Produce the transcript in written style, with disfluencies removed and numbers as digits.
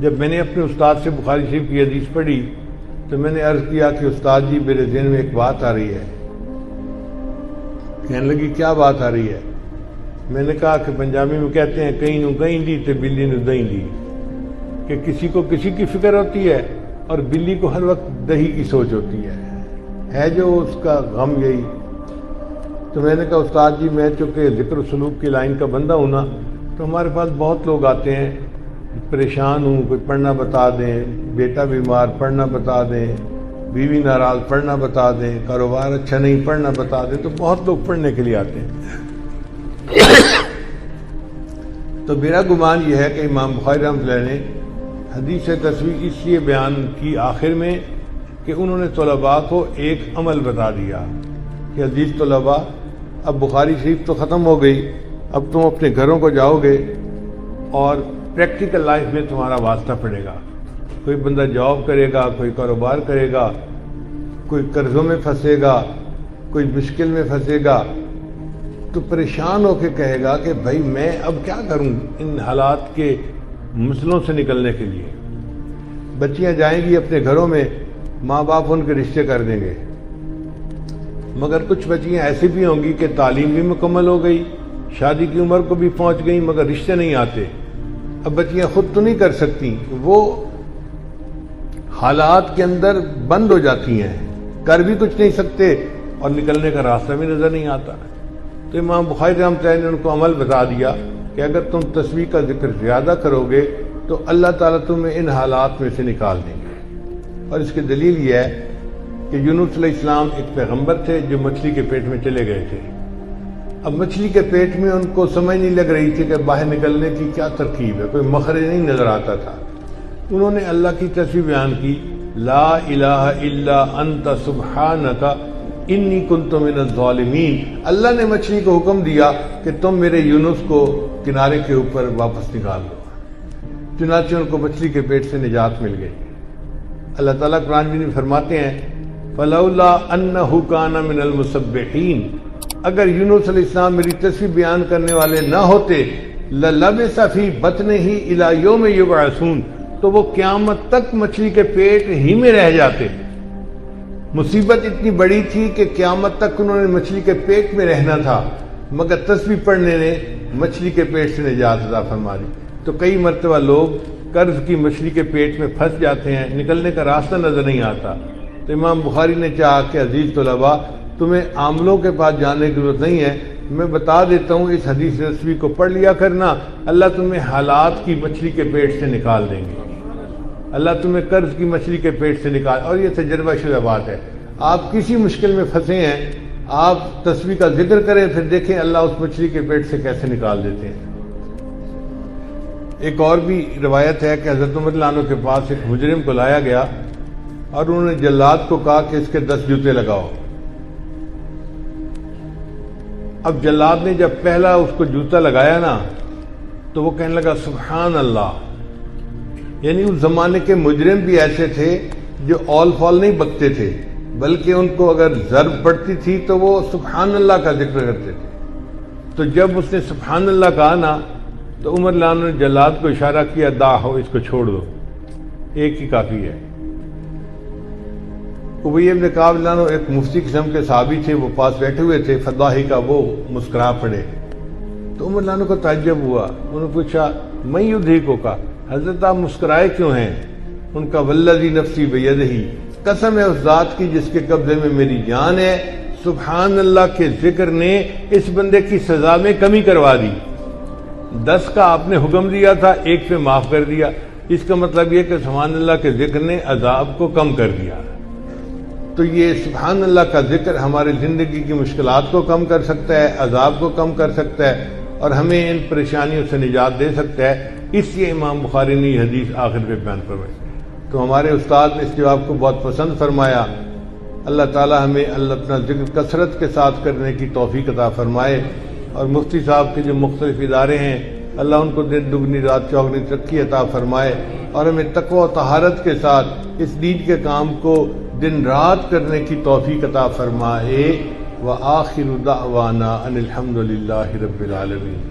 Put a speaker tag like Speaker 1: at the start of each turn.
Speaker 1: جب میں نے اپنے استاد سے بخاری شریف کی حدیث پڑھی تو میں نے عرض کیا کہ استاد جی میرے ذہن میں ایک بات آ رہی ہے. کہنے لگی کیا بات آ رہی ہے؟ میں نے کہا کہ پنجابی میں کہتے ہیں کہیں نو کہیں دی تے بلی نو دہیں دی، کہ کسی کو کسی کی فکر ہوتی ہے اور بلی کو ہر وقت دہی کی سوچ ہوتی ہے جو اس کا غم یہی. تو میں نے کہا استاد جی میں چونکہ ذکر و سلوک کی لائن کا بندہ ہوں نا، تو ہمارے پاس بہت لوگ آتے ہیں پریشان ہوں، کوئی پڑھنا بتا دیں، بیٹا بیمار پڑھنا بتا دیں، بیوی ناراض پڑھنا بتا دیں، کاروبار اچھا نہیں پڑھنا بتا دیں، تو بہت لوگ پڑھنے کے لیے آتے ہیں. تو میرا گمان یہ ہے کہ امام بخاری رحمۃ اللہ نے حدیث تصویر اس لیے بیان کی آخر میں کہ انہوں نے طلباء کو ایک عمل بتا دیا کہ عزیز طلباء اب بخاری شریف تو ختم ہو گئی، اب تم اپنے گھروں کو جاؤ گے اور پریکٹیکل لائف میں تمہارا واسطہ پڑے گا. کوئی بندہ جاب کرے گا، کوئی کاروبار کرے گا، کوئی قرضوں میں پھنسے گا، کوئی مشکل میں پھنسے گا، تو پریشان ہو کے کہے گا کہ بھائی میں اب کیا کروں ان حالات کے مسئلوں سے نکلنے کے لیے. بچیاں جائیں گی اپنے گھروں میں، ماں باپ ان کے رشتے کر دیں گے، مگر کچھ بچیاں ایسی بھی ہوں گی کہ تعلیم بھی مکمل ہو گئی، شادی کی عمر کو بھی پہنچ گئی، مگر رشتے نہیں آتے. اب بچیاں خود تو نہیں کر سکتی، وہ حالات کے اندر بند ہو جاتی ہیں، کر بھی کچھ نہیں سکتے اور نکلنے کا راستہ بھی نظر نہیں آتا. تو امام بخاری رحمۃ اللہ نے ان کو عمل بتا دیا کہ اگر تم تسبیح کا ذکر زیادہ کرو گے تو اللہ تعالیٰ تمہیں ان حالات میں سے نکال دیں گے. اور اس کی دلیل یہ ہے کہ یونس علیہ السلام ایک پیغمبر تھے جو مچھلی کے پیٹ میں چلے گئے تھے. اب مچھلی کے پیٹ میں ان کو سمجھ نہیں لگ رہی تھی کہ باہر نکلنے کی کیا ترکیب ہے، کوئی مخرج نہیں نظر آتا تھا. انہوں نے اللہ کی تسبیح بیان کی، لا الہ الا انت سبحانک انی کنت من الظالمین. اللہ نے مچھلی کو حکم دیا کہ تم میرے یونس کو کنارے کے اوپر واپس نکال دو. چنانچہ ان کو مچھلی کے پیٹ سے نجات مل گئی. اللہ تعالیٰ قرآن میں فرماتے ہیں فلولا انہ کان من المسبحین، اگر یونس علیہ السلام میری تسبیح بیان کرنے والے نہ ہوتے للبث فی بطنہ الی یوم یبعثون، تو وہ قیامت تک مچھلی کے پیٹ ہی میں رہ جاتے. مصیبت اتنی بڑی تھی کہ قیامت تک انہوں نے مچھلی کے پیٹ میں رہنا تھا، مگر تسبیح پڑھنے نے مچھلی کے پیٹ سے نجات عطا فرما دی. تو کئی مرتبہ لوگ قرض کی مچھلی کے پیٹ میں پھنس جاتے ہیں، نکلنے کا راستہ نظر نہیں آتا. تو امام بخاری نے چاہا کہ عزیز طلباء تمہیں عاملوں کے پاس جانے کی ضرورت نہیں ہے، میں بتا دیتا ہوں اس حدیث تصویر کو پڑھ لیا کرنا، اللہ تمہیں حالات کی مچھلی کے پیٹ سے نکال دیں گے. اللہ تمہیں قرض کی مچھلی کے پیٹ سے نکال. اور یہ تجربہ شدہ بات ہے. آپ کسی مشکل میں پھنسے ہیں، آپ تسبیح کا ذکر کریں، پھر دیکھیں اللہ اس مچھلی کے پیٹ سے کیسے نکال دیتے ہیں. ایک اور بھی روایت ہے کہ حضرت عمر رضی اللہ عنہ کے پاس ایک مجرم کو لایا گیا اور انہوں نے جلاد کو کہا کہ اس کے 10 جوتے لگاؤ. اب جلاد نے جب پہلا اس کو جوتا لگایا نا تو وہ کہنے لگا سبحان اللہ. یعنی اس زمانے کے مجرم بھی ایسے تھے جو اول فال نہیں بکتے تھے، بلکہ ان کو اگر ضرب پڑتی تھی تو وہ سبحان اللہ کا ذکر کرتے تھے. تو جب اس نے سبحان اللہ کہا نا تو عمر رضی اللہ عنہ نے جلاد کو اشارہ کیا، دا ہو اس کو چھوڑ دو، ایک ہی کافی ہے. ابی بن کعب رضی اللہ عنہ ایک مفتی قسم کے صحابی تھے، وہ پاس بیٹھے ہوئے تھے، فضاحی کا وہ مسکرا پڑے. تو عمر رضی اللہ عنہ کو تعجب ہوا. انہوں نے پوچھا میں یدھیکو کا، حضرت آپ مسکرائے کیوں ہیں؟ ان کا والذی نفسی بیدہ، قسم ہے اس ذات کی جس کے قبضے میں میری جان ہے، سبحان اللہ کے ذکر نے اس بندے کی سزا میں کمی کروا دی. 10 کا آپ نے حکم دیا تھا، 1 پہ معاف کر دیا. اس کا مطلب یہ کہ سبحان اللہ کے ذکر نے عذاب کو کم کر دیا. تو یہ سبحان اللہ کا ذکر ہماری زندگی کی مشکلات کو کم کر سکتا ہے، عذاب کو کم کر سکتا ہے اور ہمیں ان پریشانیوں سے نجات دے سکتا ہے. اس لیے امام بخاری نے یہ حدیث آخر میں بیان فرمائی. تو ہمارے استاد نے اس جواب کو بہت پسند فرمایا. اللہ تعالی ہمیں اللہ اپنا ذکر کثرت کے ساتھ کرنے کی توفیق عطا فرمائے. اور مفتی صاحب کے جو مختلف ادارے ہیں اللہ ان کو دن دگنی رات چوگنی ترقی عطا فرمائے اور ہمیں تقوی و طہارت کے ساتھ اس دین کے کام کو دن رات کرنے کی توفیق عطا فرمائے. وآخر دعوانا ان الحمد للہ رب العالمین.